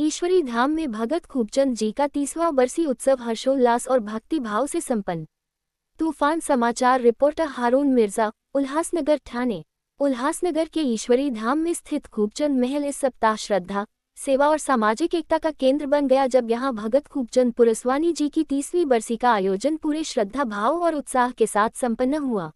ईश्वरी धाम में भगत खूबचंद जी का 30वां बरसी उत्सव हर्षोल्लास और भक्ति भाव से संपन्न। तूफान समाचार रिपोर्टर हारून मिर्जा, उल्हासनगर ठाणे। उल्हासनगर के ईश्वरी धाम में स्थित खूबचंद महल इस सप्ताह श्रद्धा, सेवा और सामाजिक एकता का केंद्र बन गया, जब यहां भगत खूबचंद पुरस्वानी जी की 30वीं बरसी का आयोजन पूरे श्रद्धा भाव और उत्साह के साथ संपन्न हुआ।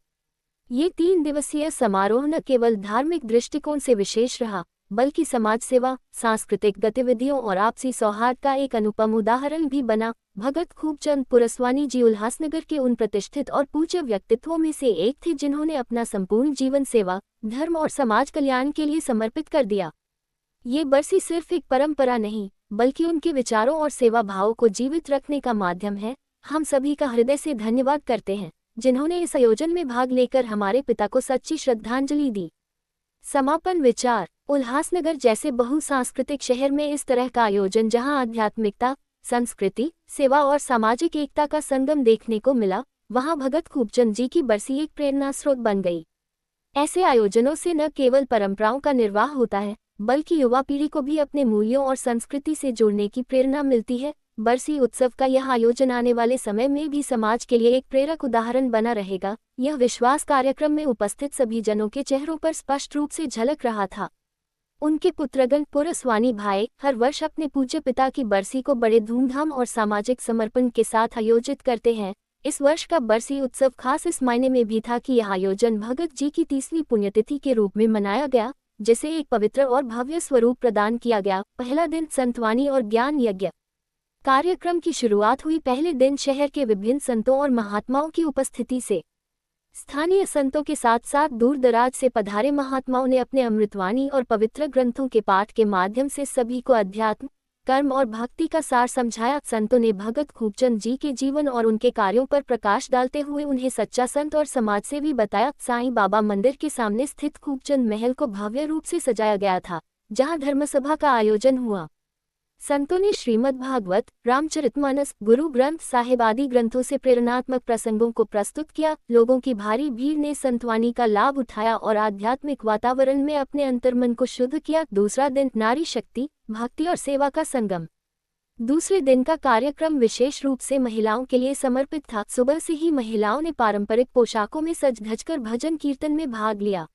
ये 3 दिवसीय समारोह न केवल धार्मिक दृष्टिकोण से विशेष रहा, बल्कि समाज सेवा, सांस्कृतिक गतिविधियों और आपसी सौहार्द का एक अनुपम उदाहरण भी बना। भगत खूबचंद पुरस्वानी जी उल्हासनगर के उन प्रतिष्ठित और पूज्य व्यक्तित्वों में से एक थे जिन्होंने अपना संपूर्ण जीवन सेवा, धर्म और समाज कल्याण के लिए समर्पित कर दिया। ये बरसी सिर्फ एक परंपरा नहीं, बल्कि उनके विचारों और सेवा भाव को जीवित रखने का माध्यम है। हम सभी का हृदय से धन्यवाद करते हैं, जिन्होंने इस आयोजन में भाग लेकर हमारे पिता को सच्ची श्रद्धांजलि दी। समापन विचार। उल्हासनगर जैसे बहुसांस्कृतिक शहर में इस तरह का आयोजन, जहां आध्यात्मिकता, संस्कृति, सेवा और सामाजिक एकता का संगम देखने को मिला, वहां भगत खूबचंद जी की बरसी एक प्रेरणा स्रोत बन गई। ऐसे आयोजनों से न केवल परंपराओं का निर्वाह होता है, बल्कि युवा पीढ़ी को भी अपने मूल्यों और संस्कृति से जुड़ने की प्रेरणा मिलती है। बरसी उत्सव का यह आयोजन आने वाले समय में भी समाज के लिए एक प्रेरक उदाहरण बना रहेगा। यह विश्वास कार्यक्रम में उपस्थित सभी जनों के चेहरों पर स्पष्ट रूप से झलक रहा था। उनके पुत्रगण पुरस्वानी भाई हर वर्ष अपने पूज्य पिता की बरसी को बड़े धूमधाम और सामाजिक समर्पण के साथ आयोजित करते हैं। इस वर्ष का बरसी उत्सव खास इस मायने में भी था कि यह आयोजन भगत जी की 30वीं पुण्यतिथि के रूप में मनाया गया, जिसे एक पवित्र और भव्य स्वरूप प्रदान किया गया। पहला दिन संतवाणी और ज्ञान यज्ञ कार्यक्रम की शुरुआत हुई। पहले दिन शहर के विभिन्न संतों और महात्माओं की उपस्थिति से स्थानीय संतों के साथ साथ दूर दराज से पधारे महात्माओं ने अपने अमृतवाणी और पवित्र ग्रंथों के पाठ के माध्यम से सभी को अध्यात्म, कर्म और भक्ति का सार समझाया। संतों ने भगत खूबचंद जी के जीवन और उनके कार्यों पर प्रकाश डालते हुए उन्हें सच्चा संत और समाजसेवी बताया। साईं बाबा मंदिर के सामने स्थित खूबचंद महल को भव्य रूप से सजाया गया था, जहां धर्मसभा का आयोजन हुआ। संतों ने श्रीमद् भागवत, रामचरितमानस, गुरु ग्रंथ साहिब आदि ग्रंथों से प्रेरणात्मक प्रसंगों को प्रस्तुत किया। लोगों की भारी भीड़ ने संतवाणी का लाभ उठाया और आध्यात्मिक वातावरण में अपने अंतर्मन को शुद्ध किया। दूसरा दिन नारी शक्ति, भक्ति और सेवा का संगम। दूसरे दिन का कार्यक्रम विशेष रूप से महिलाओं के लिए समर्पित था। सुबह से ही महिलाओं ने पारंपरिक पोशाकों में सज धजकर भजन कीर्तन में भाग लिया।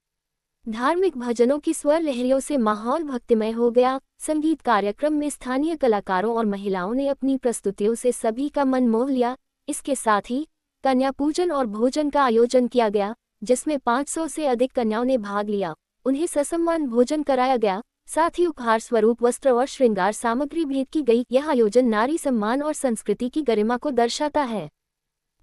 धार्मिक भजनों की स्वर लहरियों से माहौल भक्तिमय हो गया। संगीत कार्यक्रम में स्थानीय कलाकारों और महिलाओं ने अपनी प्रस्तुतियों से सभी का मन मोह लिया। इसके साथ ही कन्या पूजन और भोजन का आयोजन किया गया, जिसमें 500 से अधिक कन्याओं ने भाग लिया। उन्हें ससम्मान भोजन कराया गया। साथ ही उपहार स्वरूप वस्त्र और श्रृंगार सामग्री भेंट की गई। यह आयोजन नारी सम्मान और संस्कृति की गरिमा को दर्शाता है।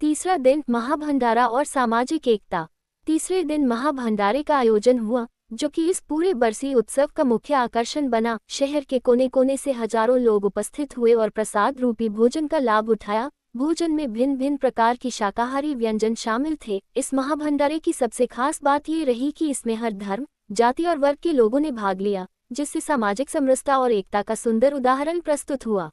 तीसरा दिन महाभंडारा और सामाजिक एकता। तीसरे दिन महाभंडारे का आयोजन हुआ, जो कि इस पूरे बरसी उत्सव का मुख्य आकर्षण बना। शहर के कोने कोने से हजारों लोग उपस्थित हुए और प्रसाद रूपी भोजन का लाभ उठाया। भोजन में भिन्न भिन्न प्रकार की शाकाहारी व्यंजन शामिल थे। इस महाभंडारे की सबसे खास बात ये रही कि इसमें हर धर्म, जाति और वर्ग के लोगों ने भाग लिया, जिससे सामाजिक समरसता और एकता का सुंदर उदाहरण प्रस्तुत हुआ।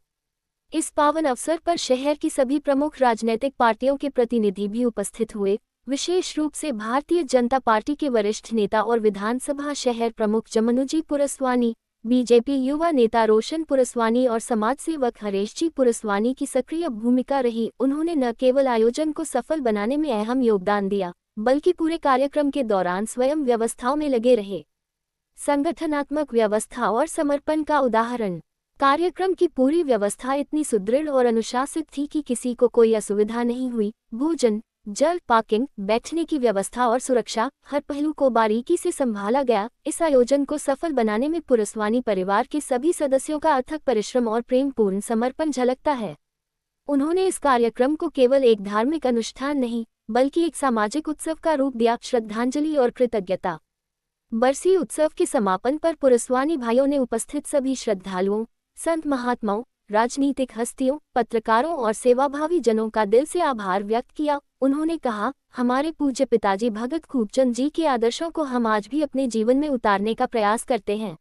इस पावन अवसर पर शहर की सभी प्रमुख राजनीतिक पार्टियों के प्रतिनिधि भी उपस्थित हुए। विशेष रूप से भारतीय जनता पार्टी के वरिष्ठ नेता और विधानसभा शहर प्रमुख जमनुजी पुरस्वानी, बीजेपी युवा नेता रोशन पुरस्वानी और समाजसेवक हरेश जी पुरस्वानी की सक्रिय भूमिका रही। उन्होंने न केवल आयोजन को सफल बनाने में अहम योगदान दिया, बल्कि पूरे कार्यक्रम के दौरान स्वयं व्यवस्थाओं में लगे रहे। संगठनात्मक व्यवस्था और समर्पण का उदाहरण। कार्यक्रम की पूरी व्यवस्था इतनी सुदृढ़ और अनुशासित थी कि किसी को कोई असुविधा नहीं हुई। भोजन, जल, पार्किंग, बैठने की व्यवस्था और सुरक्षा, हर पहलू को बारीकी से संभाला गया। इस आयोजन को सफल बनाने में पुरस्वानी परिवार के सभी सदस्यों का अथक परिश्रम और प्रेमपूर्ण समर्पण झलकता है। उन्होंने इस कार्यक्रम को केवल एक धार्मिक अनुष्ठान नहीं, बल्कि एक सामाजिक उत्सव का रूप दिया। श्रद्धांजलि और कृतज्ञता। बरसी उत्सव के समापन पर पुरस्वानी भाइयों ने उपस्थित सभी श्रद्धालुओं, संत महात्माओं, राजनीतिक हस्तियों, पत्रकारों और सेवाभावी जनों का दिल से आभार व्यक्त किया। उन्होंने कहा, हमारे पूज्य पिताजी भगत खूबचंद जी के आदर्शों को हम आज भी अपने जीवन में उतारने का प्रयास करते हैं।